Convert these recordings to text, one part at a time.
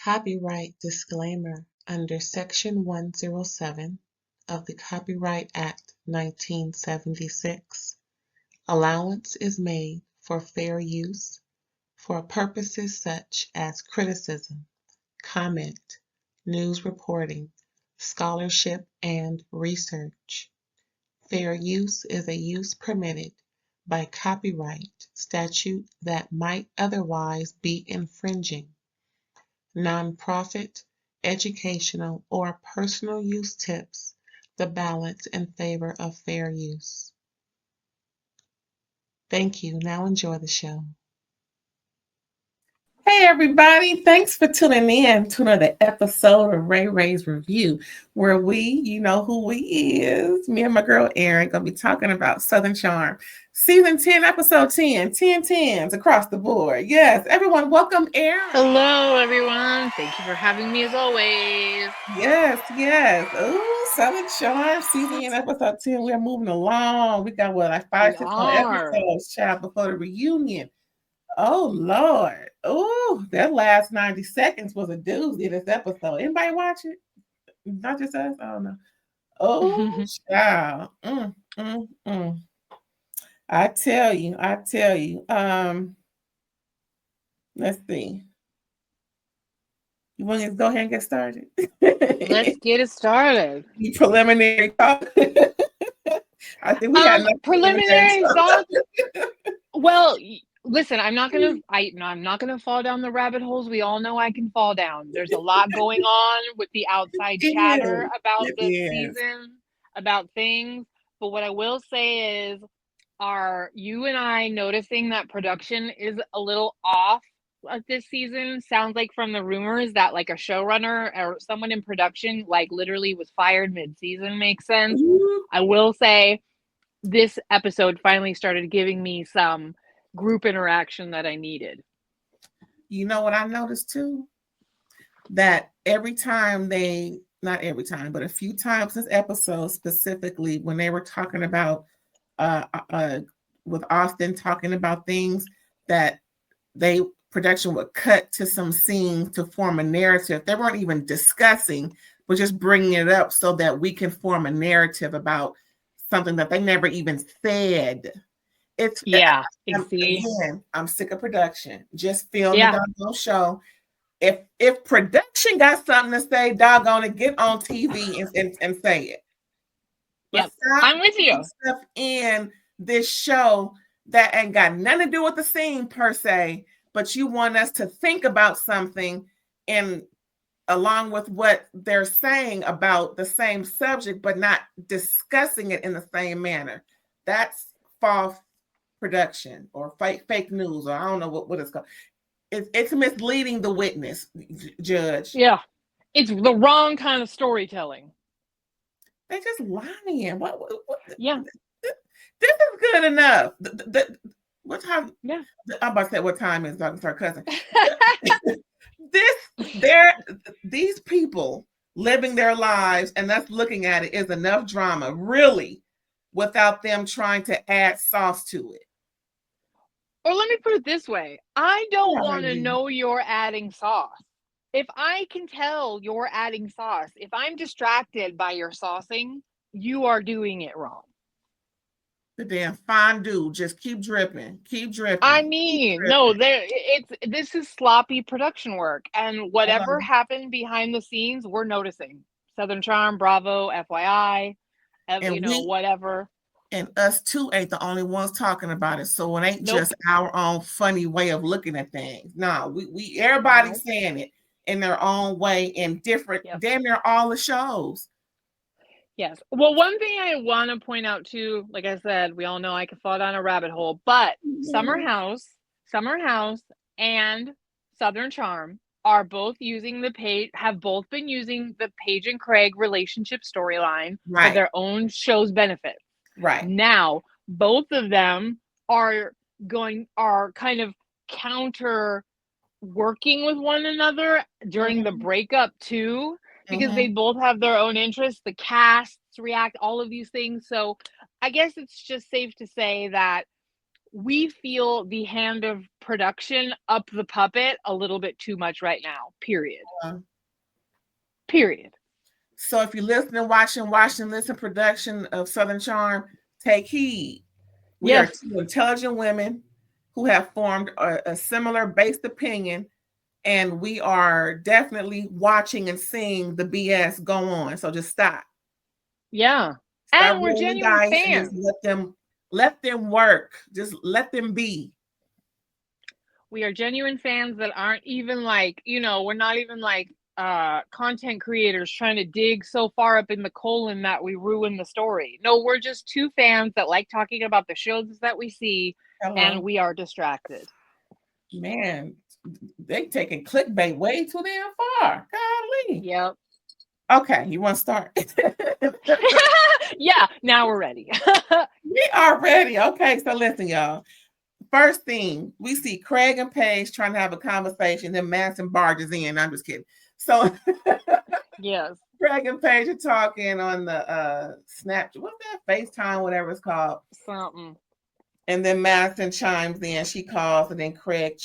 Copyright disclaimer under Section 107 of the Copyright Act 1976. Allowance is made for fair use for purposes such as criticism, comment, news reporting, scholarship, and research. Fair use is a use permitted by copyright statute that might otherwise be infringing. Nonprofit, educational, or personal use tips the balance in favor of fair use. Thank you. Now enjoy the show. Hey everybody, thanks for tuning in to another episode of RAERAEs Review, where we, you know who we is, me and my girl Erin, gonna be talking about Southern Charm. Season 10, episode 10, 10 10s across the board. Yes, everyone, welcome Erin. Hello everyone, thank you for having me as always. Yes. Ooh, Southern Charm, season 10, episode 10. We're moving along. We got like 5, 6 more episodes, child, before the reunion. Oh Lord. Oh, that last 90 seconds was a doozy this episode. Anybody watch it? Not just us? I don't know. Oh, child. I tell you. Let's see. You want to go ahead and get started? Let's get it started. The preliminary talk. I think we had preliminary thoughts. Well, listen, I'm not gonna fall down the rabbit holes. We all know I can fall down. There's a lot going on with the outside chatter about this season, about things. But what I will say is, are you and I noticing that production is a little off this season? Sounds like from the rumors that like a showrunner or someone in production like literally was fired mid-season. Makes sense. I will say this episode finally started giving me some group interaction that I needed. You know what I noticed too? That every time not every time, but a few times this episode specifically, when they were talking about with Austen talking about things that production would cut to some scenes to form a narrative. They weren't even discussing, but just bringing it up so that we can form a narrative about something that they never even said. I'm sick of production. Just film the doggone show. If production got something to say, doggone it, get on TV and say it. Yep, I'm with you. Stuff in this show that ain't got nothing to do with the scene per se, but you want us to think about something and along with what they're saying about the same subject, but not discussing it in the same manner. That's false production or fake news, or I don't know what it's called. It's misleading the witness, Judge. Yeah, it's the wrong kind of storytelling. They just lying. What? Yeah. This is good enough. What time? Yeah. I'm about to say what time is so I can start cussing. These people living their lives and us looking at it is enough drama, really, without them trying to add sauce to it. Or let me put it this way. I don't want to know you're adding sauce. If I can tell you're adding sauce, if I'm distracted by your saucing, you are doing it wrong. The damn fondue just keep dripping. I mean, no, this is sloppy production work, and whatever happened behind the scenes, we're noticing. Southern Charm, Bravo, FYI, whatever. And us too ain't the only ones talking about it, so it ain't just our own funny way of looking at things. No, we everybody's saying it in their own way in different, damn near all the shows. Yes. Well, one thing I want to point out too, like I said, we all know I can fall down a rabbit hole, but Summer House, and Southern Charm are both using have both been using the Paige and Craig relationship storyline for their own show's benefit. Right. Now, both of them are kind of counter working with one another during the breakup too, because they both have their own interests. The casts react, all of these things. So I guess it's just safe to say that we feel the hand of production up the puppet a little bit too much right now. Period. Period. So if you're listening, watching, listen production of Southern Charm, take heed. We are two intelligent women who have formed a similar based opinion, and we are definitely watching and seeing the BS go on. So just stop. Yeah. Stop And we're rolling the genuine dice and fans. just let them work. Just let them be. We are genuine fans that aren't even like, we're not even like content creators trying to dig so far up in the colon that we ruin the story. No, we're just two fans that like talking about the shows that we see. Hello. And we are distracted. Man, they taking clickbait way too damn far. Golly. Yep. Okay, you want to start? Yeah, now we're ready. We are ready. Okay, so listen, y'all. First thing, we see Craig and Paige trying to have a conversation, then Madison barges in. I'm just kidding. So yes. Craig and Paige are talking on the Snapchat. What's that? FaceTime, whatever it's called. Something. And then Madison chimes in. She calls, and then Craig,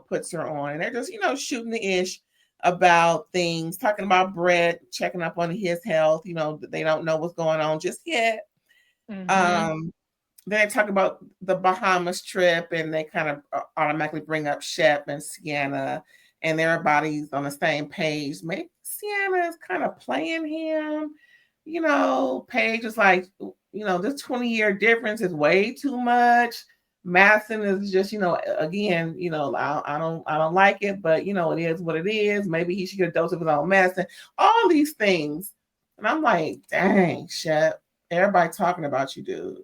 puts her on. And they're just, shooting the ish about things, talking about Brett, checking up on his health. They don't know what's going on just yet. Mm-hmm. Then they talk about the Bahamas trip, and they kind of automatically bring up Shep and Sienna, and everybody's on the same page. Maybe Sienna is kind of playing him. Paige is like, this 20-year difference is way too much. Madison is just, again, I don't like it, but it is what it is. Maybe he should get a dose of his own medicine. All these things, and I'm like, dang, Shep, everybody talking about you, dude.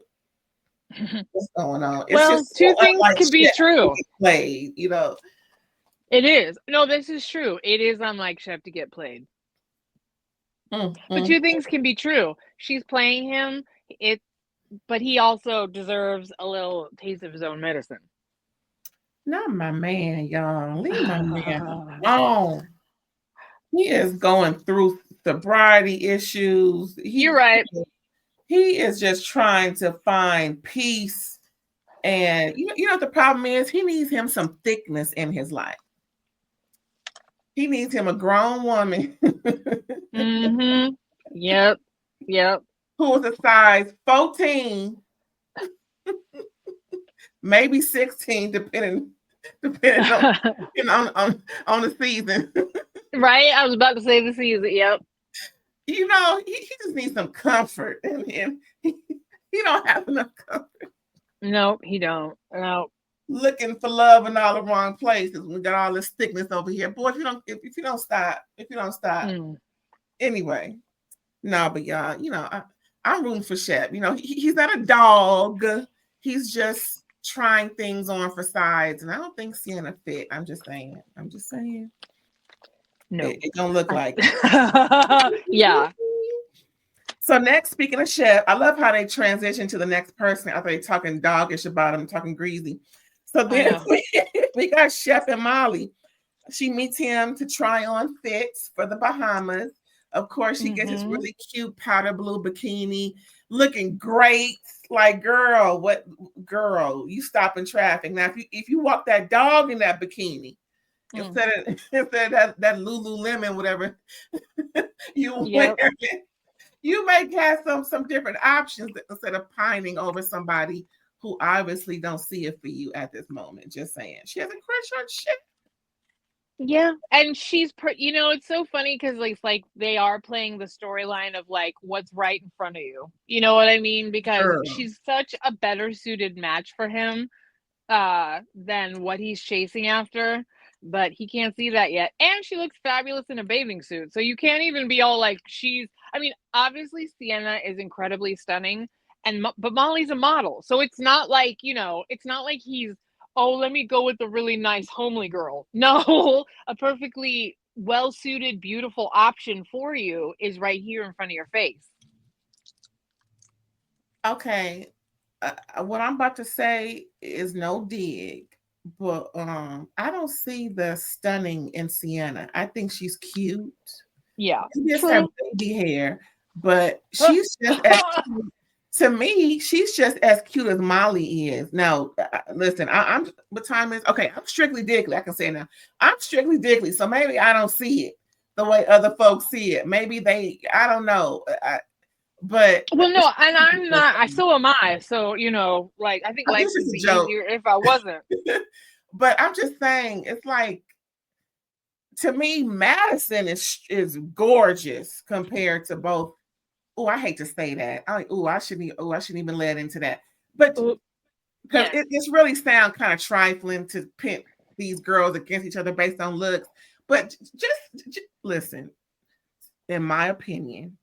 What's going on? It's well, just two things can be true. Played, It is. No, this is true. It is unlike Shep to get played. But two things can be true. She's playing him, but he also deserves a little taste of his own medicine. Not my man, y'all. Leave my man alone. He is going through sobriety issues. You're right. He is just trying to find peace. And you know what the problem is? He needs him some thickness in his life. He needs him a grown woman. Mm-hmm. Yep. Who is a size 14, maybe 16, depending on the season. Right? I was about to say the season. Yep. He just needs some comfort, and he don't have enough comfort. No, he don't. No. Looking for love in all the wrong places. We got all this thickness over here. Boy, if you don't stop. Anyway, no, but y'all, I'm rooting for Shep. He's not a dog. He's just trying things on for sides, and I don't think Sienna fit. I'm just saying. No, it don't look like. Yeah. So next, speaking of Shep, I love how they transition to the next person after they talking doggish about him, talking greasy. So then we got Shep and Molly. She meets him to try on fits for the Bahamas. Of course, she gets this really cute powder blue bikini, looking great. Like, girl, you stop in traffic. Now, if you walk that dog in that bikini, instead of that Lululemon, whatever you wear, you may have some different options instead of pining over somebody who obviously don't see it for you at this moment. Just saying. She has a crush on Shep. Yeah, and she's it's so funny because like they are playing the storyline of like what's right in front of you. You know what I mean? Because she's such a better suited match for him than what he's chasing after, but he can't see that yet. And she looks fabulous in a bathing suit, so you can't even be all like obviously Sienna is incredibly stunning, but Molly's a model, so it's not like he's, oh, let me go with the really nice homely girl. No, a perfectly well-suited, beautiful option for you is right here in front of your face. Okay. What I'm about to say is no dig, but I don't see the stunning in Sienna. I think she's cute. Yeah. She just have baby hair, but she's just as cute to me, she's just as cute as Molly is. Now, listen, I'm what time is okay? I'm strictly dickly. I can say now, I'm strictly dickly. So maybe I don't see it the way other folks see it. Maybe I don't know. But well, no, and I'm not. So am I. So like I think life this would is be a joke. easier if I wasn't. But I'm just saying, it's like, to me, Madison is gorgeous compared to both. Oh, I hate to say that. I shouldn't even let into that. But because it's really sound kind of trifling to pit these girls against each other based on looks. But just listen, in my opinion,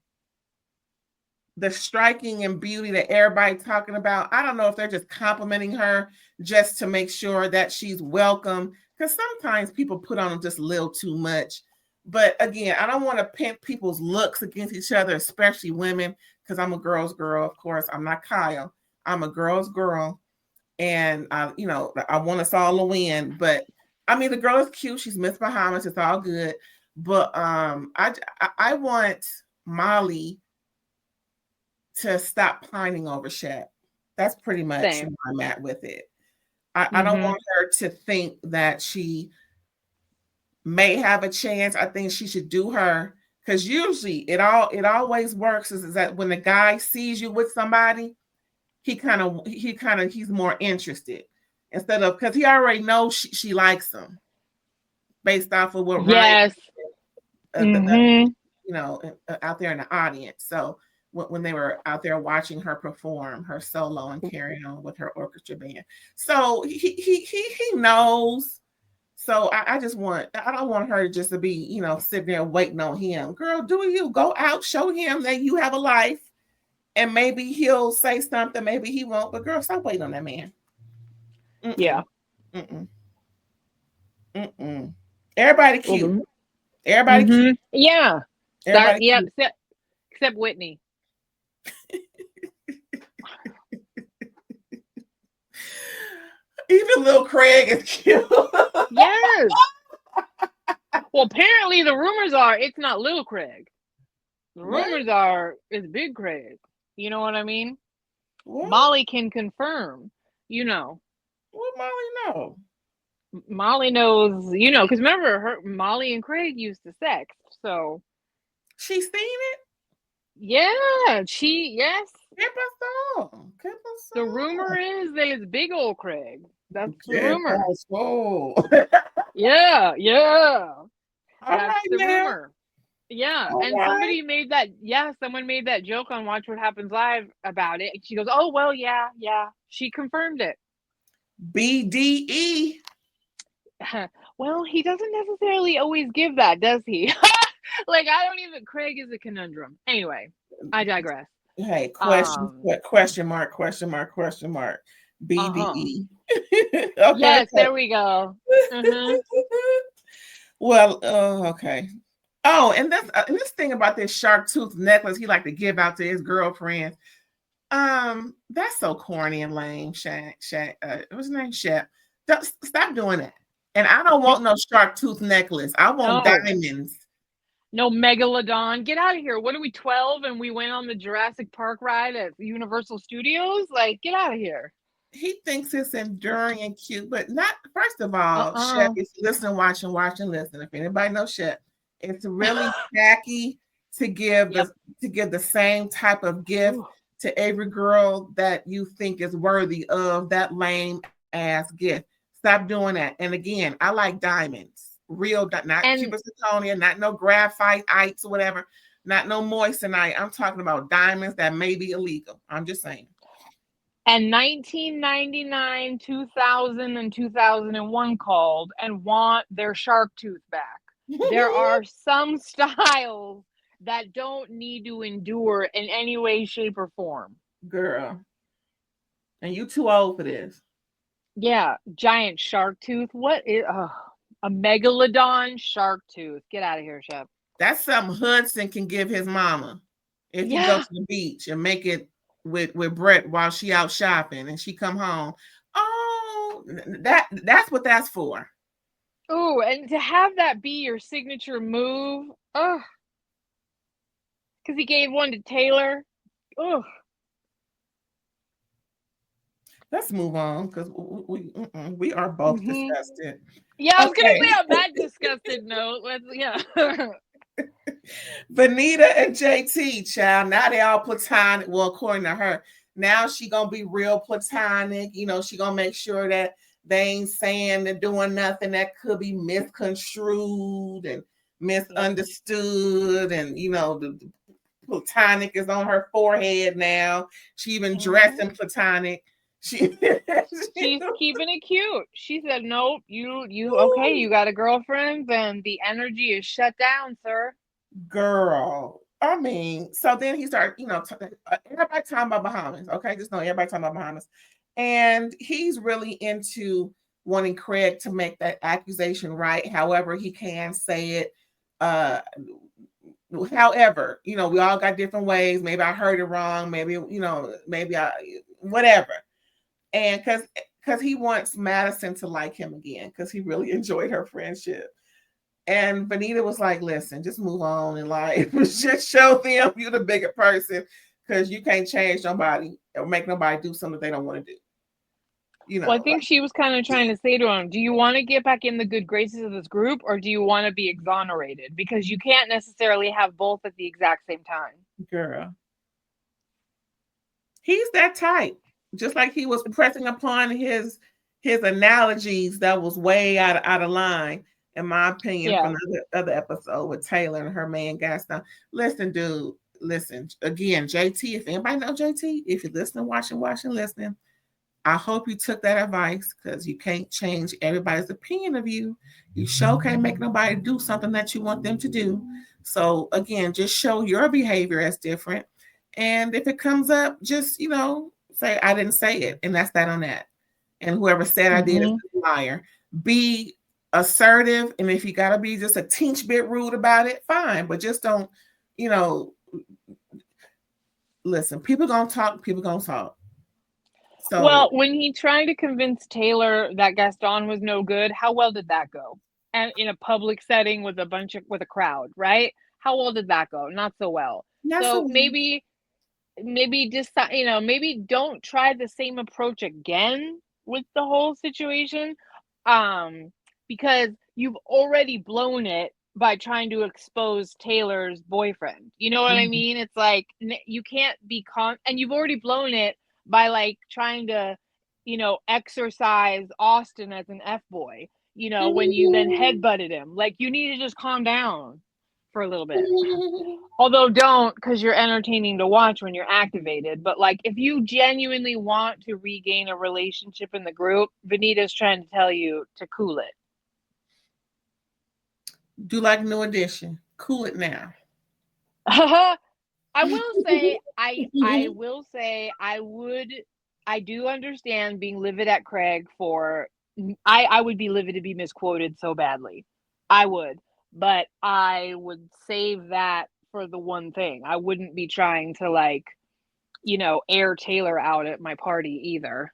the striking and beauty that everybody's talking about, I don't know if they're just complimenting her just to make sure that she's welcome. Because sometimes people put on just a little too much. But again, I don't want to pit people's looks against each other, especially women, because I'm a girl's girl. Of course, I'm not Kyle. I'm a girl's girl. And, I want us all to win. But, I mean, the girl is cute. She's Miss Bahamas. It's all good. But I want Molly to stop pining over Shep. That's pretty much where I'm at with it. I don't want her to think that she may have a chance. I think she should do her, because usually it always works is that when the guy sees you with somebody, he's more interested, instead of, because he already knows she likes him based off of what yes. Ryan, out there in the audience. So when they were out there watching her perform her solo and carry on with her orchestra band, so he knows. So I don't want her just to be sitting there waiting on him. Girl, do you go out, show him that you have a life, and maybe he'll say something, maybe he won't. But girl, stop waiting on that man. Yeah. Everybody cute. Everybody cute. Yeah. Everybody cute. Except Whitney. Even little Craig is cute. Yes. Well, apparently the rumors are it's not little Craig. The rumors are it's big Craig. You know what I mean? What? Molly can confirm. What Molly know? Molly knows, because remember, Molly and Craig used to sex, so she's seen it. Yeah, yes. The rumor is that it's big old Craig. That's the rumor. Yeah. That's the rumor. Yeah, and somebody made that. Yeah, someone made that joke on Watch What Happens Live about it. She goes, "Oh well, yeah." She confirmed it. BDE. Well, he doesn't necessarily always give that, does he? Craig is a conundrum. Anyway, I digress. Hey, question mark. BDE. Okay. Yes, there we go. Well, okay. Oh, and this thing about this shark tooth necklace he like to give out to his girlfriend. That's so corny and lame. What's his name? Shep. Stop doing that. And I don't want no shark tooth necklace. I want diamonds. No megalodon. Get out of here. What are we, 12 and we went on the Jurassic Park ride at Universal Studios? Like, get out of here. He thinks it's enduring and cute, but not. First of all, Shep, if you listen, watch and listen. If anybody knows Shep, it's really tacky to give the same type of gift to every girl that you think is worthy of that lame ass gift. Stop doing that. And again, I like diamonds, real, not Cuban zirconia, not no graphite-ites or whatever, not no moissanite. I'm talking about diamonds that may be illegal. I'm just saying. And 1999, 2000, and 2001 called and want their shark tooth back. There are some styles that don't need to endure in any way, shape, or form. Girl. And you too old for this. Yeah, giant shark tooth. What is a megalodon shark tooth? Get out of here, Shep. That's something Hudson can give his mama if he goes to the beach and make it with Brett while she out shopping and she come home. Oh, that's what that's for. Oh, and to have that be your signature move, because he gave one to Taylor. Let's move on because we are both disgusted. Yeah, I was gonna Okay. say on that disgusted note. Yeah. Venita and JT, child. Now they all platonic. Well, according to her, now she gonna be real platonic. You know, she gonna make sure that they ain't saying they're doing nothing that could be misconstrued and misunderstood. And you know, the platonic is on her forehead now. She even dressed in platonic. She's keeping it cute. She said, "Nope, you okay? You got a girlfriend, then the energy is shut down, sir." Girl, I mean, so then he started, everybody talking about Bahamas. Okay, just know everybody talking about Bahamas, and he's really into wanting Craig to make that accusation right. However, he can say it. However, we all got different ways. Maybe I heard it wrong. Maybe maybe I whatever. And because he wants Madison to like him again because he really enjoyed her friendship. And Venita was like, listen, just move on in life. Just show them you're the bigger person because you can't change nobody or make nobody do something they don't want to do. Well, I think she was kind of trying to say to him, do you want to get back in the good graces of this group or do you want to be exonerated? Because you can't necessarily have both at the exact same time. Girl. He's that type. Just like he was pressing upon his analogies that was way out of line, in my opinion, from the other episode with Taylor and her man Gaston. Listen, dude, listen. Again, JT, if anybody know JT, if you're listening, watching, listening, I hope you took that advice because you can't change everybody's opinion of you. You sure can't make nobody do something that you want them to do. So again, just show your behavior as different. And if it comes up, just, say, I didn't say it. And that's that on that. And whoever said I did is a liar. Be assertive. And if you got to be just a teeny bit rude about it, fine. But just don't, listen, people going to talk, people going to talk. So, well, when he tried to convince Taylor that Gaston was no good, how well did that go? And in a public setting with a crowd, right? How well did that go? Not so well. Maybe just maybe don't try the same approach again with the whole situation, because you've already blown it by trying to expose Taylor's boyfriend. You know what I mean? It's like you can't be and you've already blown it by like trying to, exercise Austen as an F-boy, when you then headbutted him. Like you need to just calm down for a little bit. Although don't, because you're entertaining to watch when you're activated. But like if you genuinely want to regain a relationship in the group, Venita's trying to tell you to cool it. Do like New Edition. Cool it now. I will say, I do understand being livid at Craig for, I would be livid to be misquoted so badly. I would, but I would save that for the one thing. I wouldn't be trying to air Taylor out at my party either.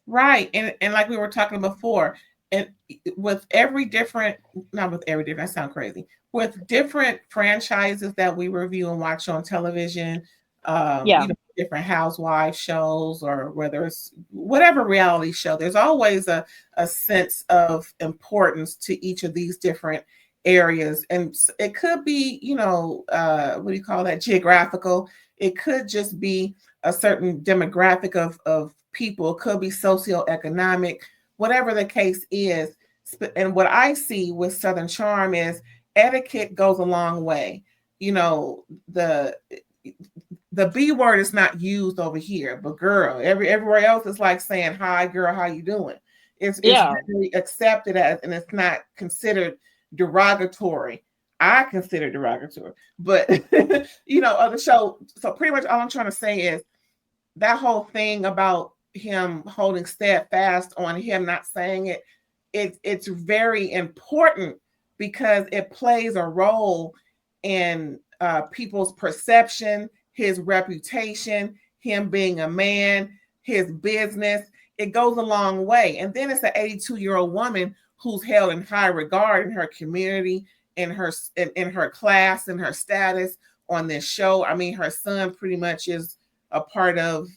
Right. And like we were talking before, and with that sounds crazy. With different franchises that we review and watch on television, different housewife shows or whether it's whatever reality show, there's always a sense of importance to each of these different areas. And it could be, what do you call that? Geographical. It could just be a certain demographic of people. It could be socioeconomic, whatever the case is. And what I see with Southern Charm is etiquette goes a long way. The B word is not used over here, but girl, everywhere else is like saying, hi, girl, how you doing? It's really accepted as, and it's not considered derogatory. I consider derogatory, but other show. So pretty much all I'm trying to say is that whole thing about him holding steadfast on him not saying it, it's very important because it plays a role in people's perception, his reputation, him being a man, his business. It goes a long way. And then it's an 82-year-old woman who's held in high regard in her community, in her class, and her status on this show. I mean, her son pretty much is a part of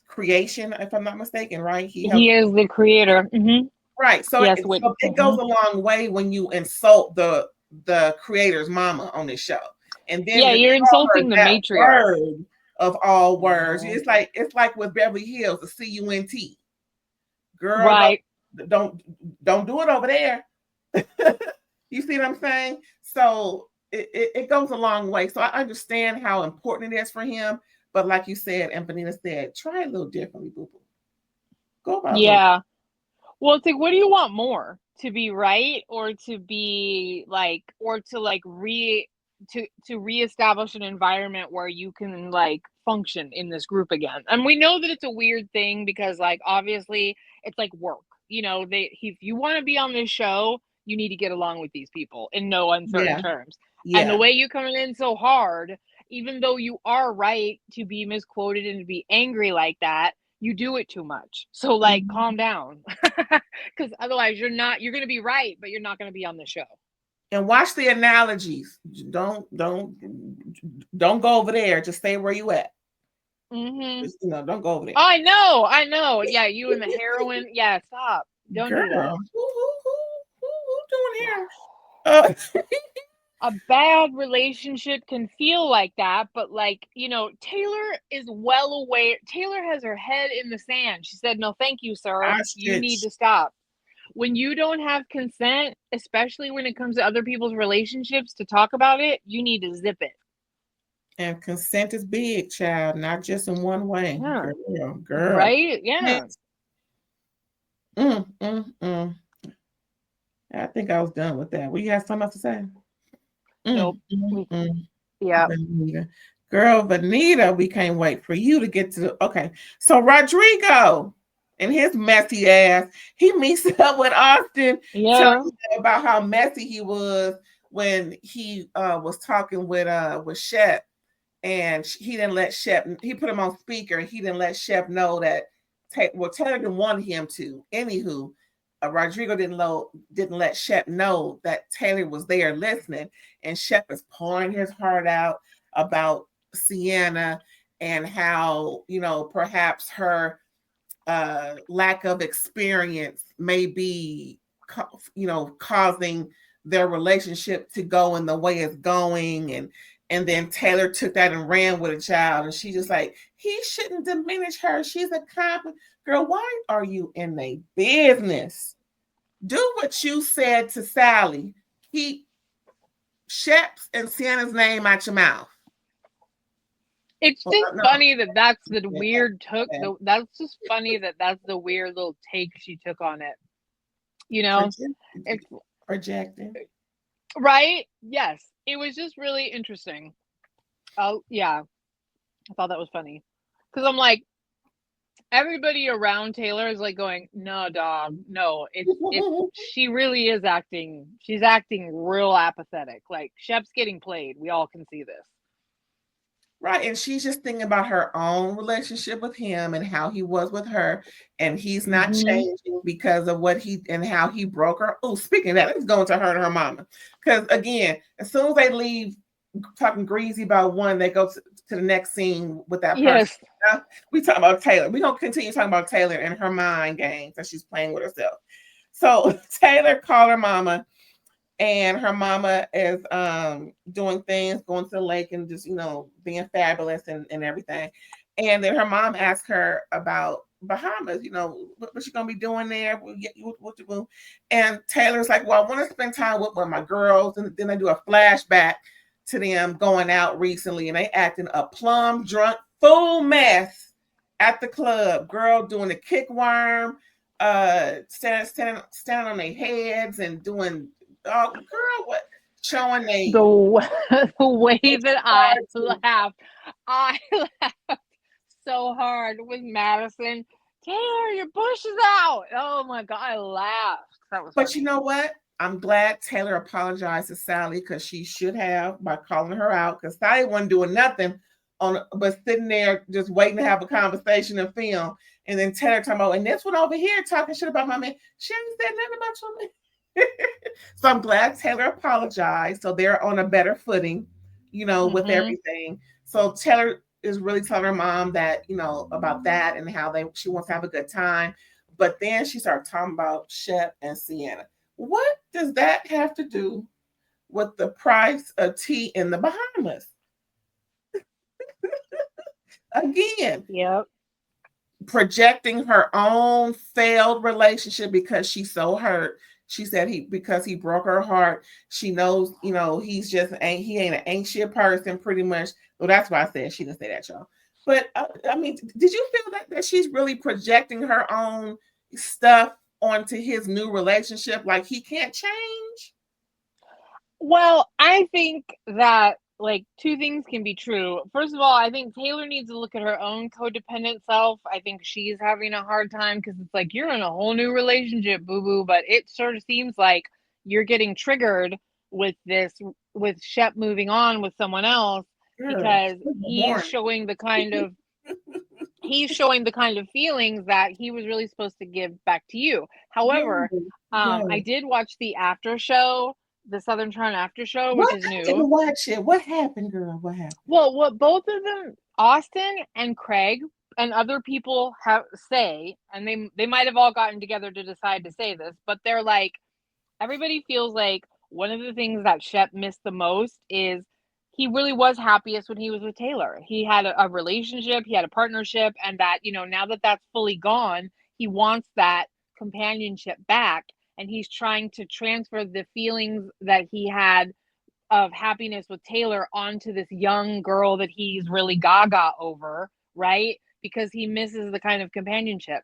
creation, if I'm not mistaken, right? He is the creator. Right. So, Yes, so it goes a long way when you insult the creator's mama on this show. And then yeah, you're insulting the that matriarch. word of all words. It's like with Beverly Hills, the CUNT. Girl, right. don't do it over there. You see what I'm saying? So it goes a long way. So I understand how important it is for him. But like you said, and Venita said, try it a little differently, boo boo. Go about Yeah. Well, it's like, what do you want more? To be right, or to be like, or to like to reestablish an environment where you can like function in this group again? And we know that it's a weird thing because like obviously it's like work. You know, if you want to be on this show, you need to get along with these people in no uncertain terms. And the way you coming in so hard, even though you are right to be misquoted and to be angry like that, you do it too much. So like calm down. Because otherwise you're going to be right, but you're not going to be on the show. And watch the analogies. Don't go over there. Just stay where you at. Just, don't go over there. I know. Yeah, you and the heroin. Yeah, stop. Don't do that. Who doing here? A bad relationship can feel like that, but like, Taylor is well aware. Taylor has her head in the sand. She said, no, thank you, sir. You need to stop. When you don't have consent, especially when it comes to other people's relationships, to talk about it, you need to zip it. And consent is big, child, not just in one way. Yeah. Girl. Right? Yeah. I think I was done with that. Well, you have something else to say? Nope. Yeah. Girl, Venita, we can't wait for you to get to okay. So Rodrigo and his messy ass, he meets up with Austen, telling him about how messy he was when he was talking with Shep, and he didn't let Shep. He put him on speaker. He didn't let Shep know that. Taylor didn't want him to. Anywho, Rodrigo didn't let Shep know that Taylor was there listening, and Shep is pouring his heart out about Sienna and how perhaps her lack of experience may be causing their relationship to go in the way it's going, and then Taylor took that and ran with a child, and she just like, he shouldn't diminish her. She's a competent girl. Why are you in a business? Do what you said to Sally. Keep Shep's and Sienna's name out your mouth. It's just funny that that's the weird that's just funny that that's the weird little take she took on it. It's projecting. Right? Yes. It was just really interesting. Oh, yeah. I thought that was funny. Because I'm like, everybody around Taylor is like going, no, dog, no. She really is acting. She's acting real apathetic. Like, Shep's getting played. We all can see this. Right. And she's just thinking about her own relationship with him and how he was with her. And he's not changing because of how he broke her. Oh, speaking of that, let's go into her and her mama. Because again, as soon as they leave talking greasy about one, they go to the next scene with that person. Now, we talk about Taylor. We're going to continue talking about Taylor and her mind games that she's playing with herself. So Taylor called her mama. And her mama is doing things, going to the lake and just, being fabulous and everything. And then her mom asked her about Bahamas, what she going to be doing there? And Taylor's like, well, I want to spend time with my girls. And then they do a flashback to them going out recently. And they acting a plum drunk, full mess at the club. Girl doing the kick worm, standing on their heads and doing... Oh, girl, what? Showing the way that I laughed so hard with Madison. Taylor, your bush is out. Oh my God, I laughed. That was funny. You know what? I'm glad Taylor apologized to Sally because she should have by calling her out, because Sally wasn't doing nothing but sitting there just waiting to have a conversation and film. And then Taylor talking about, and this one over here talking shit about my man. She ain't said nothing about your man. So I'm glad Taylor apologized. So they're on a better footing, with everything. So Taylor is really telling her mom that, about that and how she wants to have a good time. But then she started talking about Shep and Sienna. What does that have to do with the price of tea in the Bahamas? Again, Yep. projecting her own failed relationship because she's so hurt. She said because he broke her heart. She knows, he ain't an anxious person, pretty much. Well, that's why I said she didn't say that, y'all. But I mean, did you feel that she's really projecting her own stuff onto his new relationship? Like he can't change? Well, I think that like two things can be true. First of all, I think Taylor needs to look at her own codependent self. I think she's having a hard time because it's like you're in a whole new relationship, boo boo, but it sort of seems like you're getting triggered with Shep moving on with someone else because he's showing the kind of feelings that he was really supposed to give back to you. However, I did watch the after show, the Southern Charm after show, which is new. I didn't watch it. What happened, girl? What happened? Well, what both of them, Austen and Craig and other people say, and they might have all gotten together to decide to say this, but they're like, everybody feels like one of the things that Shep missed the most is he really was happiest when he was with Taylor. He had a relationship, he had a partnership, and that, now that that's fully gone, he wants that companionship back, and he's trying to transfer the feelings that he had of happiness with Taylor onto this young girl that he's really gaga over, right? Because he misses the kind of companionship.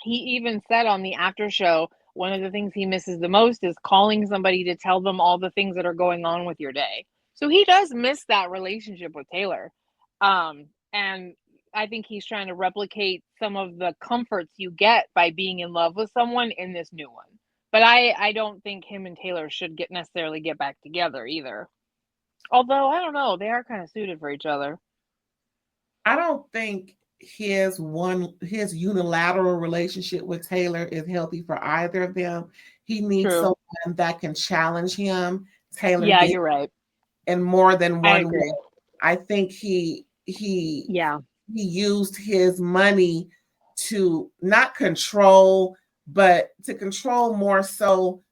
He even said on the after show, one of the things he misses the most is calling somebody to tell them all the things that are going on with your day. So he does miss that relationship with Taylor. And I think he's trying to replicate some of the comforts you get by being in love with someone in this new one. But I don't think him and Taylor should necessarily get back together either. Although, I don't know, they are kind of suited for each other. I don't think his unilateral relationship with Taylor is healthy for either of them. He needs someone that can challenge him. Taylor, yeah, you're right. In more than one way. I think he used his money to not control, but to control more so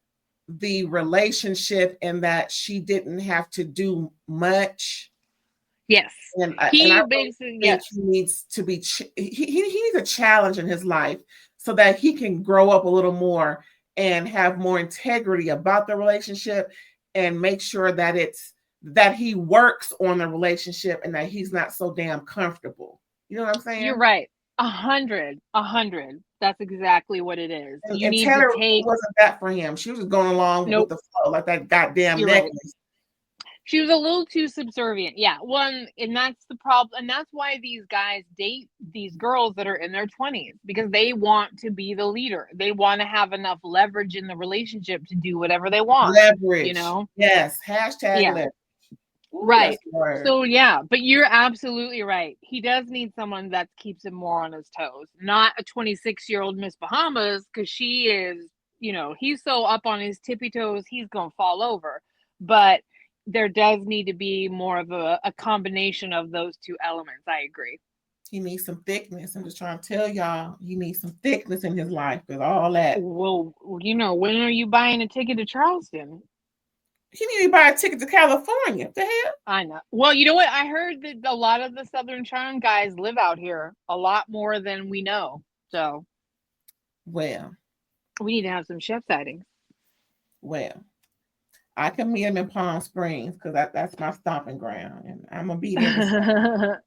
the relationship, and that she didn't have to do much. Yes. And I basically think he needs to be he needs a challenge in his life so that he can grow up a little more and have more integrity about the relationship and make sure that he works on the relationship and that he's not so damn comfortable. You know what I'm saying? You're right. 100. That's exactly what it is. And Taylor wasn't that for him. She was going along with the flow, like that goddamn necklace. Right. She was a little too subservient. Yeah. And that's the problem. And that's why these guys date these girls that are in their 20s, because they want to be the leader. They want to have enough leverage in the relationship to do whatever they want. Leverage. Yes. Hashtag leverage. Ooh, right. So but you're absolutely right. He does need someone that keeps him more on his toes, not a 26-year-old Miss Bahamas, because she is, he's so up on his tippy toes, he's gonna fall over. But there does need to be more of a combination of those two elements. I agree. He needs some thickness. I'm just trying to tell y'all, he needs some thickness in his life with all that. Well, when are you buying a ticket to Charleston? He need to buy a ticket to California. What the hell? I know. Well, you know what? I heard that a lot of the Southern Charm guys live out here a lot more than we know. So, well, we need to have some Shep sightings. Well, I can meet him in Palm Springs because that's my stomping ground, and I'm gonna be there.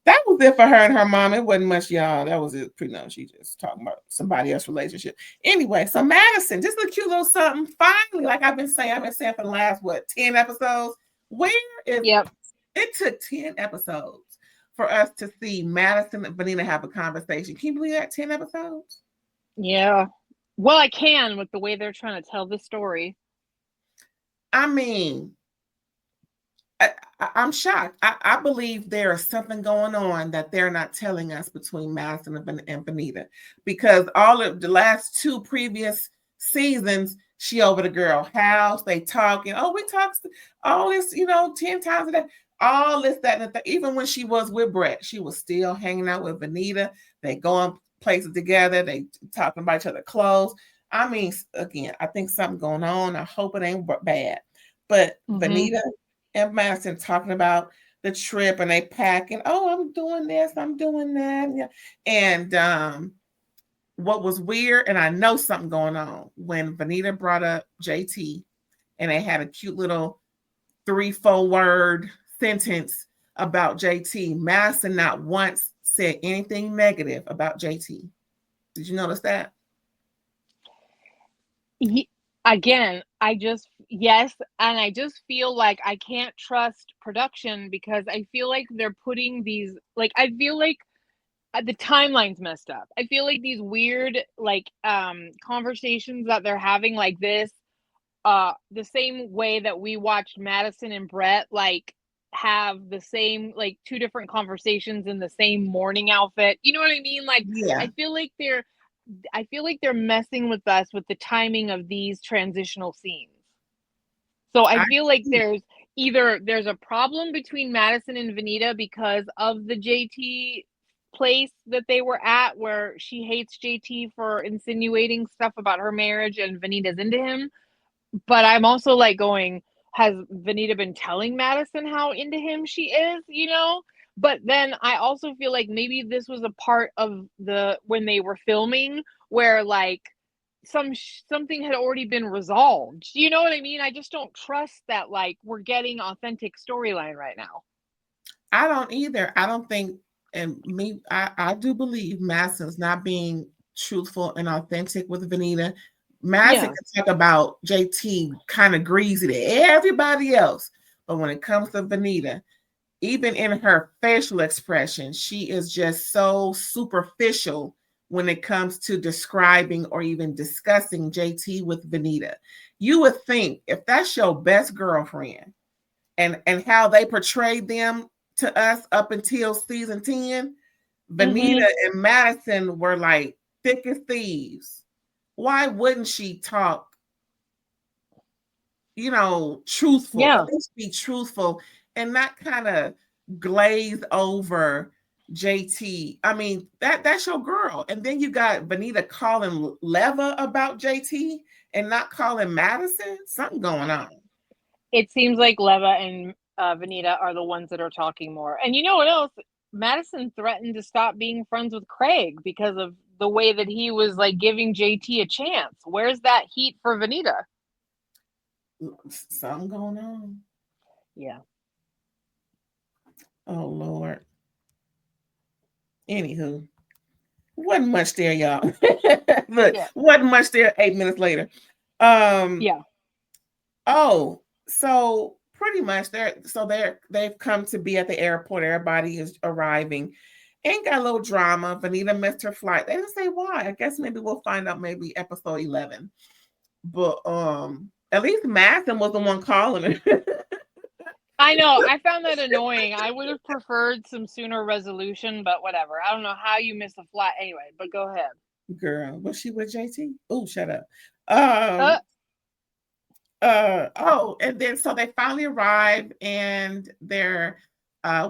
That was it for her and her mom. It wasn't much, y'all. That was it. Pretty much, she just talking about somebody else's relationship. Anyway, so Madison, just a cute little something. Finally, like I've been saying for the last 10 episodes. Where is? Yep. It took 10 episodes for us to see Madison and Venita have a conversation. Can you believe that? 10 episodes? Yeah. Well, I can, with the way they're trying to tell the story. I mean, I'm shocked. I believe there is something going on that they're not telling us between Madison and Venita, because all of the last 2 previous seasons, she over the girl house. They talking. Oh, we talk all this, 10 times a day. all this, that, and even when she was with Brett, she was still hanging out with Venita. They go on places together. They talking about each other clothes. I mean, again, I think something going on. I hope it ain't bad. But Venita and Madison talking about the trip, and they packing. Oh, I'm doing this. I'm doing that. And what was weird, and I know something going on, when Venita brought up JT, and they had a cute little 3-4 word sentence about JT. Madison not once said anything negative about JT. Did you notice that? Again, yes, and I just feel like I can't trust production because I feel like they're putting these, like, I feel like the timeline's messed up. I feel like these weird, like, conversations that they're having like this, the same way that we watched Madison and Brett, like, have the same, like, 2 different conversations in the same morning outfit. You know what I mean? Like, Yeah. I feel like they're messing with us with the timing of these transitional scenes. So I feel like there's a problem between Madison and Venita because of the JT place that they were at, where she hates JT for insinuating stuff about her marriage and Venita's into him. But I'm also like going, has Venita been telling Madison how into him she is, you know? But then I also feel like maybe this was a part of when they were filming where, like, something had already been resolved. You know what I mean? I just don't trust that, like, we're getting authentic storyline right now. I don't either. I don't think, and I do believe Madison's not being truthful and authentic with Venita. Madison can talk about JT kind of greasy to everybody else, but when it comes to Venita, even in her facial expression, she is just so superficial when it comes to describing or even discussing JT with Venita. You would think if that's your best girlfriend and how they portrayed them to us up until season 10, Venita and Madison were like thick as thieves. Why wouldn't she talk, truthful? Yeah. At least be truthful and not kind of glaze over JT. I mean, that's your girl. And then you got Venita calling Leva about JT and not calling Madison. Something going on. It seems like Leva and Venita are the ones that are talking more. And you know what else? Madison threatened to stop being friends with Craig because of the way that he was, like, giving JT a chance. Where's that heat for Venita? Something going on. Yeah. Oh, Lord. Anywho, wasn't much there, y'all. Look, wasn't much there 8 minutes later. Yeah. Oh, so pretty much they've come to be at the airport. Everybody is arriving. Ain't got a little drama. Venita missed her flight. They didn't say why. I guess maybe we'll find out maybe episode 11. But at least Madison was the one calling her. I know. I found that annoying. I would have preferred some sooner resolution, but whatever. I don't know how you missed a flight anyway, but go ahead. Girl, was she with JT? Oh, shut up. And then so they finally arrive and they're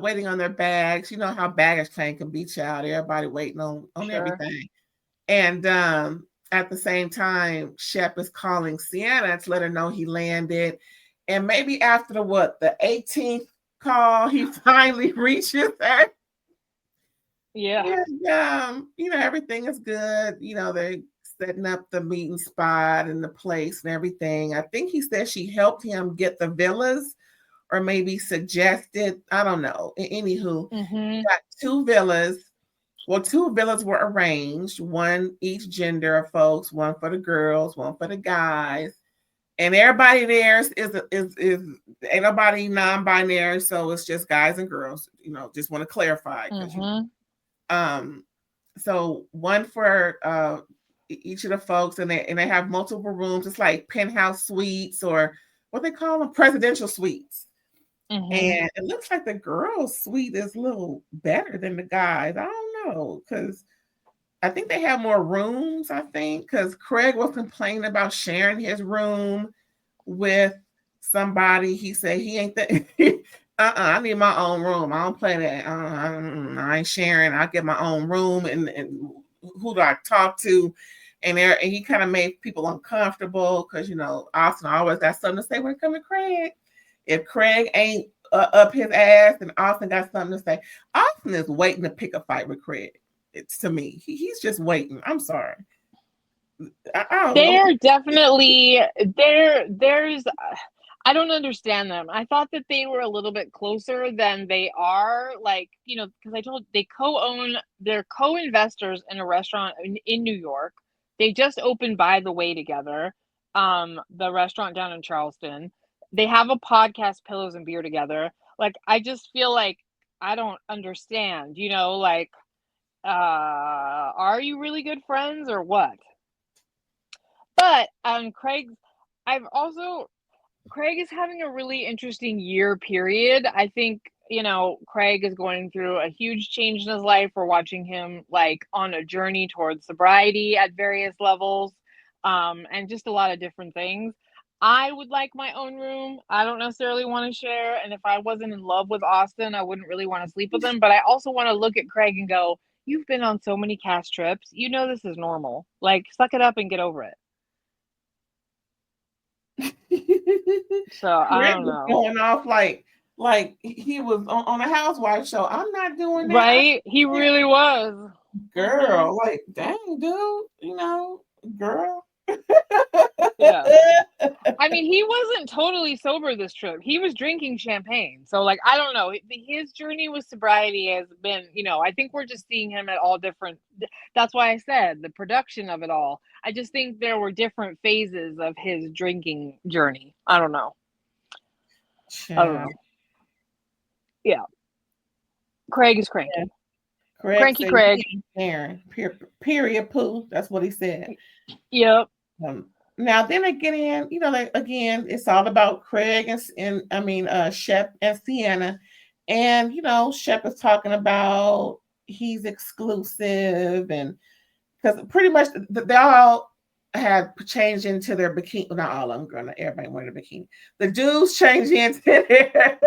waiting on their bags. You know how baggage claim can be, child. Everybody waiting on everything. And at the same time, Shep is calling Sienna to let her know he landed. And maybe after the 18th call, he finally reaches her. Yeah. And everything is good. They're setting up the meeting spot and the place and everything. I think he said she helped him get the villas, or maybe suggested, I don't know. Anywho, got 2 villas. Well, 2 villas were arranged, one each gender of folks, one for the girls, one for the guys. And everybody there is ain't nobody non-binary, so it's just guys and girls. Just want to clarify. So one for each of the folks, and they have multiple rooms. It's like penthouse suites, or what they call them, presidential suites. And it looks like the girls' suite is a little better than the guys. I don't know, because I think they have more rooms, because Craig was complaining about sharing his room with somebody. He said he ain't that. I need my own room. I don't play that. I ain't sharing. I get my own room, and who do I talk to? And he kind of made people uncomfortable because Austin always got something to say when it comes to Craig. If Craig ain't up his ass, then Austin got something to say. Austin is waiting to pick a fight with Craig. It's to me, he's just waiting. I'm sorry. I don't know. They're definitely there's I don't understand them. I thought that they were a little bit closer than they are. Like, because they're co-investors in a restaurant in New York. They just opened By the Way together, the restaurant down in Charleston. They have a podcast, Pillows and Beer, together. Like, I just feel like I don't understand, like, are you really good friends or what? But Craig is having a really interesting year period. I think, Craig is going through a huge change in his life. We're watching him like on a journey towards sobriety at various levels, and just a lot of different things. I would like my own room. I don't necessarily want to share. And if I wasn't in love with Austin, I wouldn't really want to sleep with him. But I also want to look at Craig and go, you've been on so many cast trips. This is normal. Like, suck it up and get over it. So I don't know. Going off like he was on a housewife show. I'm not doing that. Right? He really was. Girl, like, dang, dude, girl. Yeah. I mean, he wasn't totally sober this trip. He was drinking champagne. So, like, I don't know. His journey with sobriety has been, I think we're just seeing him at all different. That's why I said the production of it all. I just think there were different phases of his drinking journey. I don't know. I don't know. Yeah. Craig is cranky. Yeah. Cranky Craig. Period, poo. That's what he said. Yep. Now then again, it's all about Craig and Shep and Sienna. And Shep is talking about he's exclusive, and because pretty much they all had changed into their bikini. Well, not all of them, girl. Not everybody wearing a bikini. The dudes changed into their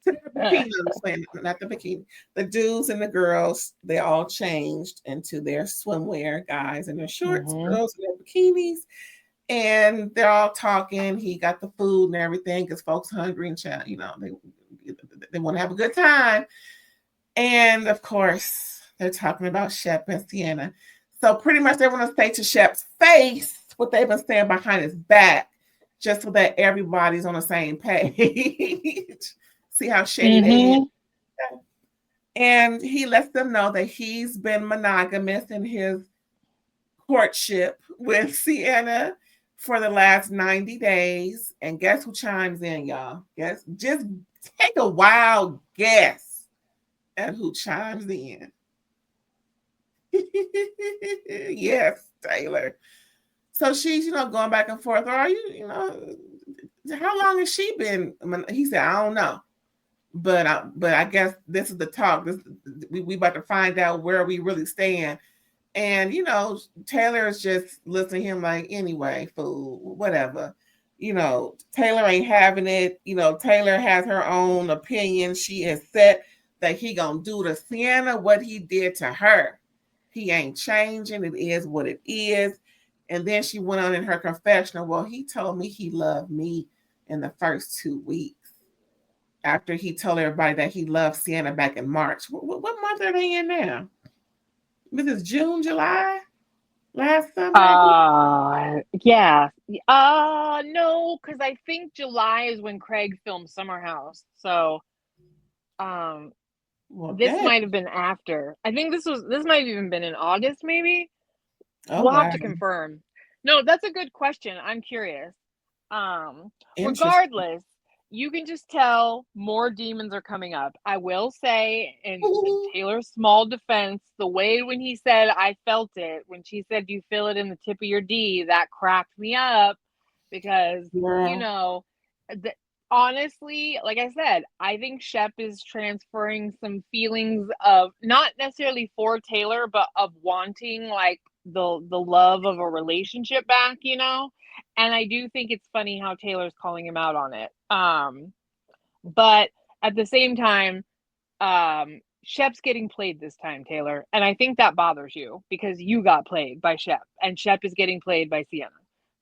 bikini. I'm saying, not the bikini. The dudes and the girls, they all changed into their swimwear, guys in their shorts, girls in their bikinis. And they're all talking. He got the food and everything because folks hungry and they want to have a good time. And of course, they're talking about Shep and Sienna. So pretty much they want to say to Shep's face what they've been saying behind his back, just so that everybody's on the same page. See how shady they is. And he lets them know that he's been monogamous in his courtship with Sienna for the last 90 days. And guess who chimes in, y'all? Just take a wild guess at who chimes in. Yes, Taylor. So she's, going back and forth. Are you, how long has she been? He said, I don't know. But I guess this is the talk. We about to find out where we really stand. And, Taylor is just listening to him like, anyway, fool, whatever. Taylor ain't having it. Taylor has her own opinion. She is set that he gonna do to Sienna what he did to her. He ain't changing. It is what it is. And then she went on in her confessional. Well, he told me he loved me in the first 2 weeks after he told everybody that he loved Sienna back in March. What month are they in now? This is June, July? Last summer? Yeah. No, because I think July is when Craig filmed Summer House. So, this might have been after. I think this might have even been in August, maybe. We'll have to confirm. No, that's a good question. I'm curious. Regardless, you can just tell more demons are coming up. I will say, in Taylor's small defense, the way when he said, I felt it, when she said, do you feel it in the tip of your D, that cracked me up because, honestly, like I said, I think Shep is transferring some feelings of not necessarily for Taylor, but of wanting like the love of a relationship back, and I do think it's funny how Taylor's calling him out on it. But at the same time, Shep's getting played this time, Taylor, and I think that bothers you because you got played by Shep, and Shep is getting played by Sienna.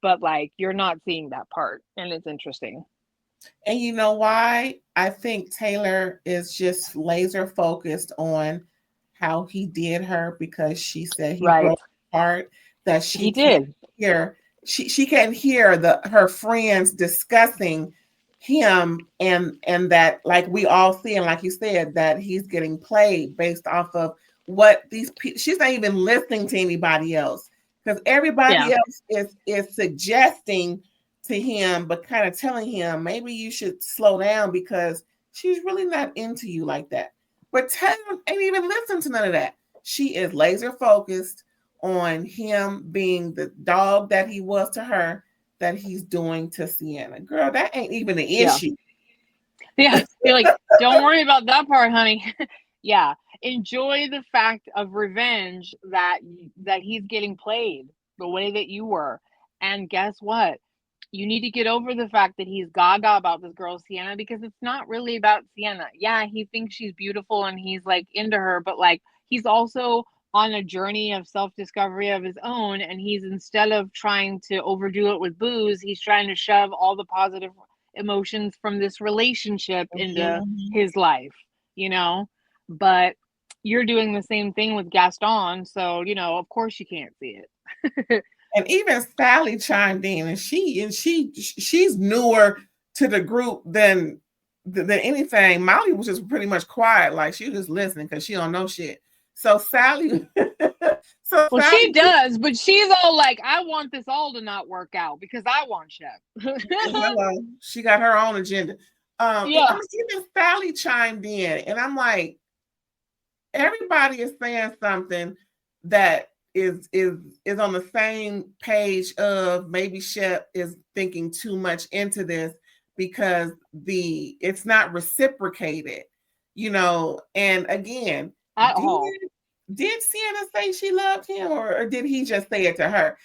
But like, you're not seeing that part, and it's interesting. And you know why? I think Taylor is just laser focused on how he did her because she said he broke her heart, that she He can't did. hear. She can't hear her friends discussing him, and that, like, we all see, and like you said, that he's getting played based off of what these people. She's not even listening to anybody else because everybody else is suggesting to him, but kind of telling him maybe you should slow down because she's really not into you like that. But Taylor ain't even listen to none of that. She is laser focused on him being the dog that he was to her, that he's doing to Sienna. Girl, that ain't even an issue. Yeah, you're like, don't worry about that part, honey. Yeah, enjoy the fact of revenge that he's getting played the way that you were. And guess what? You need to get over the fact that he's gaga about this girl Sienna, because it's not really about Sienna. Yeah, he thinks she's beautiful and he's like into her, but like, he's also on a journey of self-discovery of his own, and he's, instead of trying to overdo it with booze, he's trying to shove all the positive emotions from this relationship into his life, you know. But you're doing the same thing with Gaston, so you know, of course you can't see it. And even Sally chimed in, and she's newer to the group than anything. Molly was just pretty much quiet, like she was just listening because she don't know shit. So Sally, well, she does, but she's all like, I want this all to not work out because I want Shep. Hello, she got her own agenda. Even Sally chimed in, and I'm like, everybody is saying something that is on the same page of maybe Shep is thinking too much into this because it's not reciprocated, you know. And again, did Sienna say she loved him, or did he just say it to her?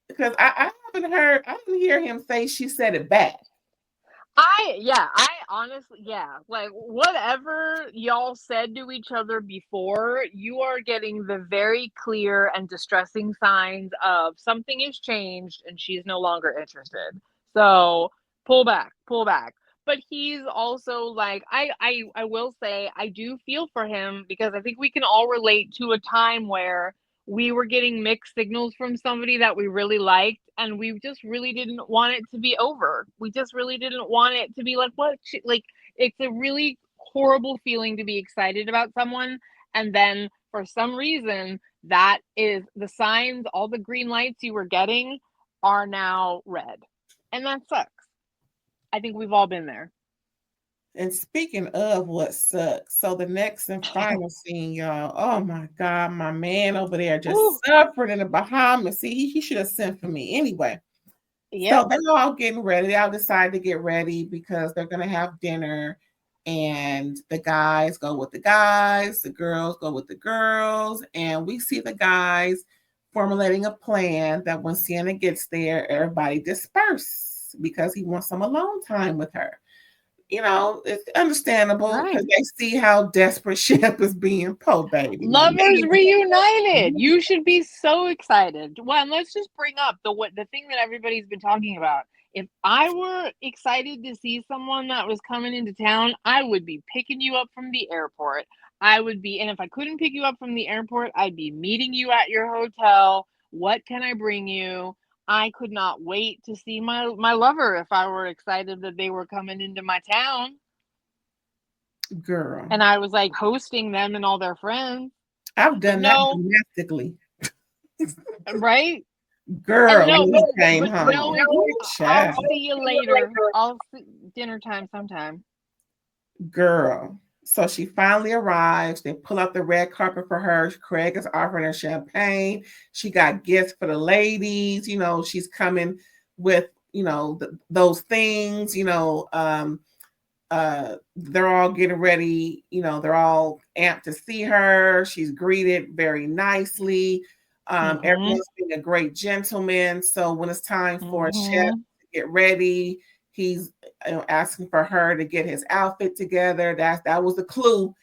Because I didn't hear him say she said it back. I honestly, like, whatever y'all said to each other before, you are getting the very clear and distressing signs of something has changed and she's no longer interested. So pull back. But he's also like, I will say, I do feel for him because I think we can all relate to a time where we were getting mixed signals from somebody that we really liked, and we just really didn't want it to be over. We just really didn't want it to be like, what? Like, it's a really horrible feeling to be excited about someone, and then for some reason, that is the signs, all the green lights you were getting are now red. And that sucks. I think we've all been there. And speaking of what sucks, so the next and final scene, y'all. Oh my God, my man over there just suffered in the Bahamas. See, he should have sent for me anyway. So they're all getting ready. They all decide to get ready because they're gonna have dinner. And the guys go with the guys, the girls go with the girls, and we see the guys formulating a plan that when Sienna gets there, everybody disperse because he wants some alone time with her. You know, it's understandable because they see how desperate Shep is being. Po baby. Lovers reunited. You should be so excited. Well, and let's just bring up the thing that everybody's been talking about. If I were excited to see someone that was coming into town, I would be picking you up from the airport. And if I couldn't pick you up from the airport, I'd be meeting you at your hotel. What can I bring you? I could not wait to see my lover if I were excited that they were coming into my town. Girl. And I was like hosting them and all their friends. I've done that domestically. Right? Girl, I'll see you later. Dinner time sometime. Girl. So she finally arrives. They pull out the red carpet for her. Craig is offering her champagne. She got gifts for the ladies. You know, she's coming with, you know, those things, you know. They're all getting ready. You know, they're all amped to see her. She's greeted very nicely. Everyone's being a great gentleman. So when it's time for Shep to get ready, he's asking for her to get his outfit together. That was the clue.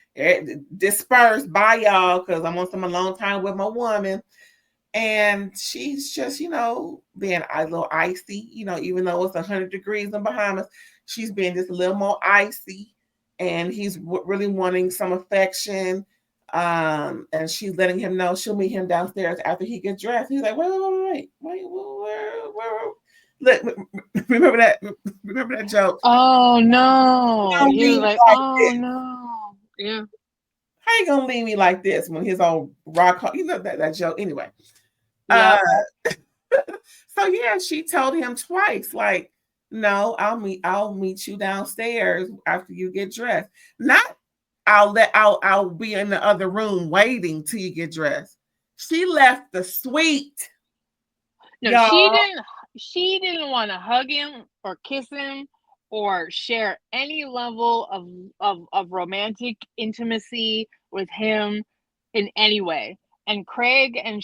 Dispersed by y'all because I'm on some alone time with my woman. And she's just, being a little icy, even though it's 100 degrees in Bahamas, she's being just a little more icy. And he's really wanting some affection. And she's letting him know she'll meet him downstairs after he gets dressed. He's like, wait. Look, remember that joke? Oh no! He was like, oh no, yeah. How you gonna leave me like this when his old rock? That joke. Anyway, Yep. So yeah, she told him twice, like, no, I'll meet you downstairs after you get dressed. Not I'll be in the other room waiting till you get dressed. She left the suite. No, y'all. she didn't want to hug him or kiss him or share any level of romantic intimacy with him in any way. And Craig and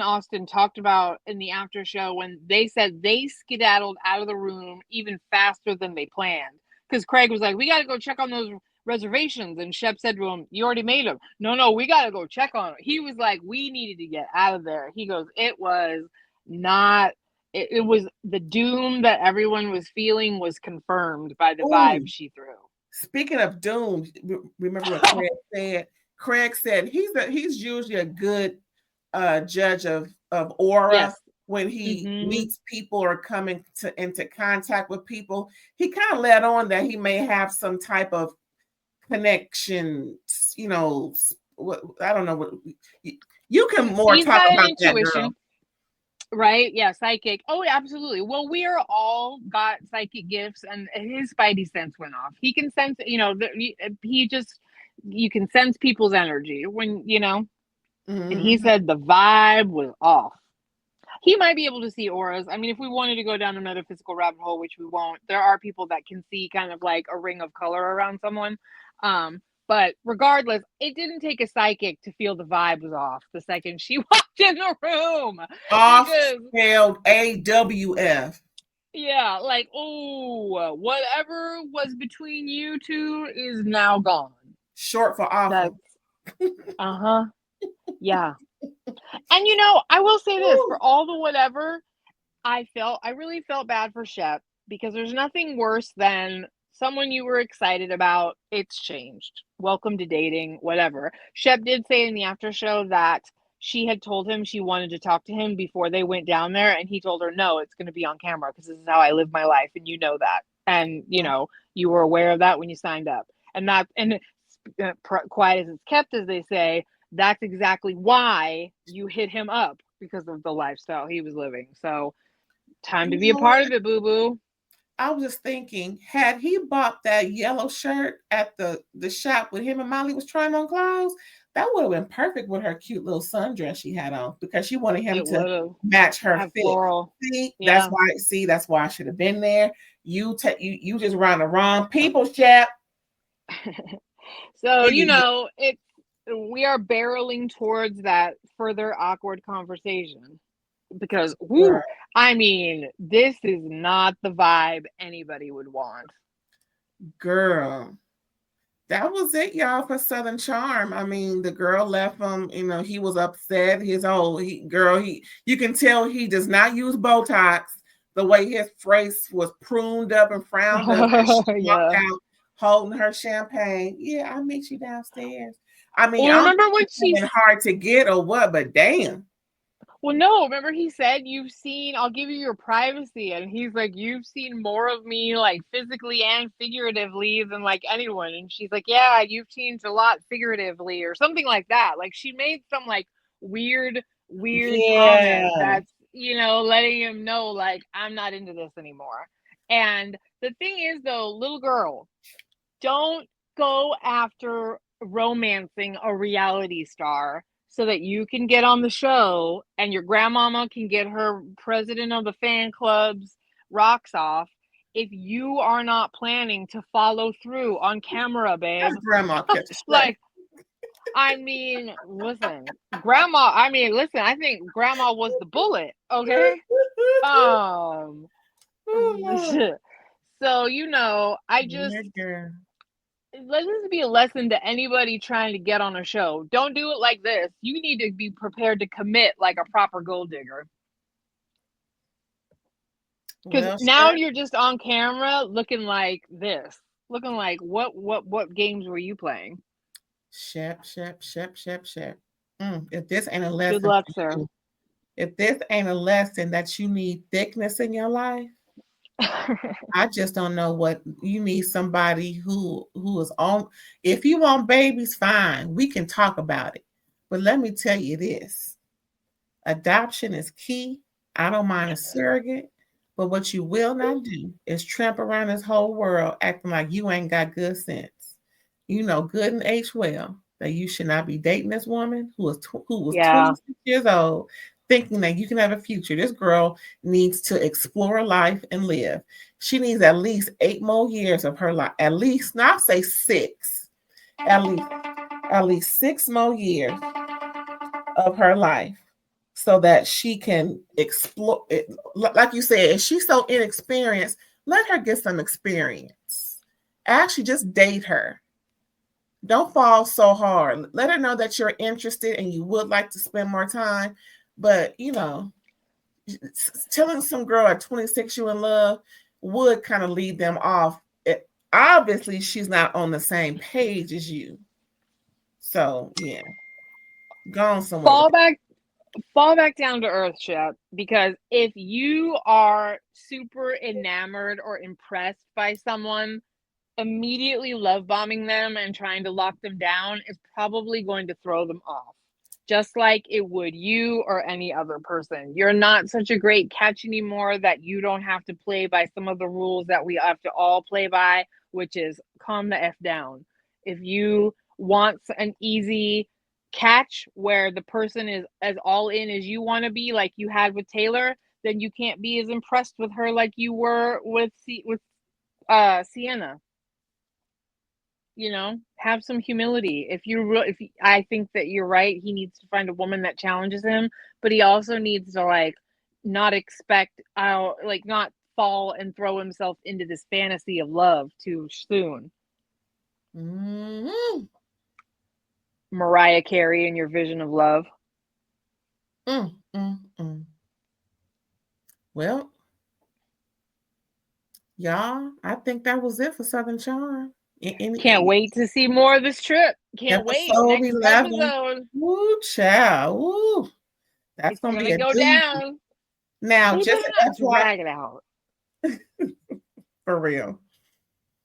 Austen talked about in the after show when they said they skedaddled out of the room even faster than they planned. Because Craig was like, we got to go check on those reservations. And Shep said to him, you already made them. No, we got to go check on them. He was like, we needed to get out of there. He goes, it was the doom that everyone was feeling was confirmed by the vibe she threw. Speaking of doom, remember what Craig said? Craig said he's usually a good judge of aura when he meets people or coming into contact with people. He kind of let on that he may have some type of connection. I don't know what you can more he's talk got about an intuition. that, girl. Right? Yeah, psychic. Oh, absolutely. Well, we are all got psychic gifts, and his spidey sense went off. He can sense, you can sense people's energy when, and he said the vibe was off. He might be able to see auras. I mean, if we wanted to go down the metaphysical rabbit hole, which we won't, there are people that can see kind of like a ring of color around someone. But regardless, it didn't take a psychic to feel the vibe was off the second she walked in the room. Off spelled AWF. Yeah, like, oh, whatever was between you two is now gone. Short for awful. Yeah. And I will say this, for all the whatever, I really felt bad for Shep, because there's nothing worse than someone you were excited about, it's changed. Welcome to dating, whatever. Shep did say in the after show that she had told him she wanted to talk to him before they went down there, and he told her, no, it's going to be on camera because this is how I live my life, and you know that. And, you were aware of that when you signed up. And quiet as it's kept, as they say, that's exactly why you hit him up, because of the lifestyle he was living. So time to be a part of it, boo-boo. I was just thinking, had he bought that yellow shirt at the shop when him and Molly was trying on clothes, that would have been perfect with her cute little sundress she had on, because she wanted him to match her fit. Floral. See, yeah. That's why I should have been there. You just around the wrong people, Shep. So, we are barreling towards that further awkward conversation, because I mean, this is not the vibe anybody would want. Girl, that was it, y'all, for Southern Charm. I mean, the girl left him, he was upset. You can tell he does not use Botox. The way his face was pruned up and frowned up, and she walked out holding her champagne. Yeah, I'll meet you downstairs. I mean, I remember when she's hard to get or what, but damn. Well, no, remember he said, I'll give you your privacy. And he's like, you've seen more of me, like physically and figuratively, than like anyone. And she's like, yeah, you've changed a lot figuratively, or something like that. Like, she made some like weird comment that's, letting him know, like, I'm not into this anymore. And the thing is, though, little girl, don't go after romancing a reality star so that you can get on the show and your grandmama can get her president of the fan club's rocks off, if you are not planning to follow through on camera, babe. Grandma like, I mean, listen, I think grandma was the bullet, okay? So, you know, I just Girl. let this be a lesson to anybody trying to get on a show. Don't do it like this. You need to be prepared to commit like a proper gold digger. Because Well, now Shep, you're just on camera looking like this. Looking like what games were you playing? Shep. If this ain't a Good lesson luck, for sir. you, if this ain't a lesson that you need thickness in your life, I just don't know what you need. Somebody who is on. If you want babies, fine, we can talk about it. But let me tell you this: adoption is key. I don't mind a surrogate, but what you will not do is tramp around this whole world acting like you ain't got good sense. You know good and H well that you should not be dating this woman who was Yeah. 26 years old, thinking that you can have a future. This girl needs to explore life and live. She needs at least 8 more years of her life. At least, not say 6. At least 6 more years of her life so that she can explore it. Like you said, if she's so inexperienced, let her get some experience. Actually, just date her. Don't fall so hard. Let her know that you're interested and you would like to spend more time. But, telling some girl at 26 you in love would kind of lead them off. Obviously, she's not on the same page as you. So, yeah, go on somewhere with it. Fall back down to earth, Shep, because if you are super enamored or impressed by someone, immediately love bombing them and trying to lock them down is probably going to throw them off, just like it would you or any other person. You're not such a great catch anymore that you don't have to play by some of the rules that we have to all play by, which is calm the F down. If you want an easy catch where the person is as all in as you want to be, like you had with Taylor, then you can't be as impressed with her like you were with Sienna. Have some humility. I think that you're right, he needs to find a woman that challenges him, but he also needs to not expect not fall and throw himself into this fantasy of love too soon. Mm-hmm. Mariah Carey in your vision of love. Well, y'all, I think that was it for Southern Charm. Can't wait to see more of this trip. Can't wait. Episode Next 11. episode. Woo, child. Woo. That's It's going to be gonna a go doozy. down. Now, They just better an not FYI, drag it out. for real.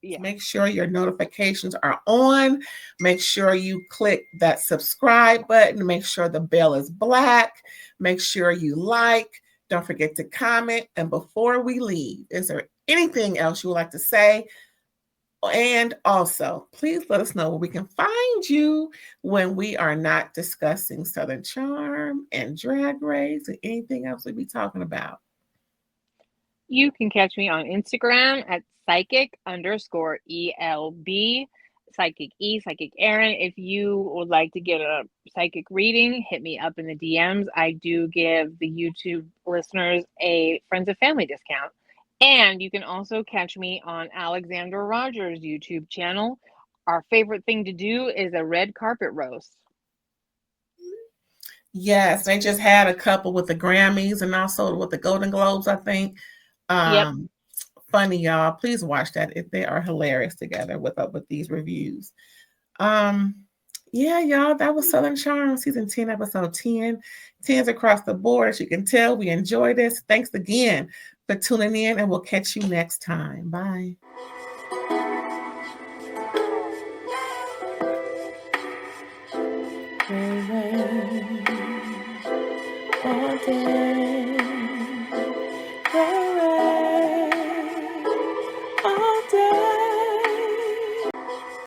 Yeah. Make sure your notifications are on. Make sure you click that subscribe button. Make sure the bell is black. Make sure you like. Don't forget to comment. And before we leave, is there anything else you would like to say? And also, please let us know where we can find you when we are not discussing Southern Charm and Drag Race or anything else we'll be talking about. You can catch me on Instagram at psychic_ELB, Psychic E, Psychic Aaron. If you would like to get a psychic reading, hit me up in the DMs. I do give the YouTube listeners a friends and family discount. And you can also catch me on Alexander Rogers' YouTube channel. Our favorite thing to do is a red carpet roast. Yes, they just had a couple with the Grammys and also with the Golden Globes, I think. Yep. Funny, y'all. Please watch that. If they are hilarious together with these reviews. Yeah, y'all, that was Southern Charm, season 10, episode 10. 10s across the board. As you can tell, we enjoy this. Thanks again for tuning in, and we'll catch you next time. Bye. All day.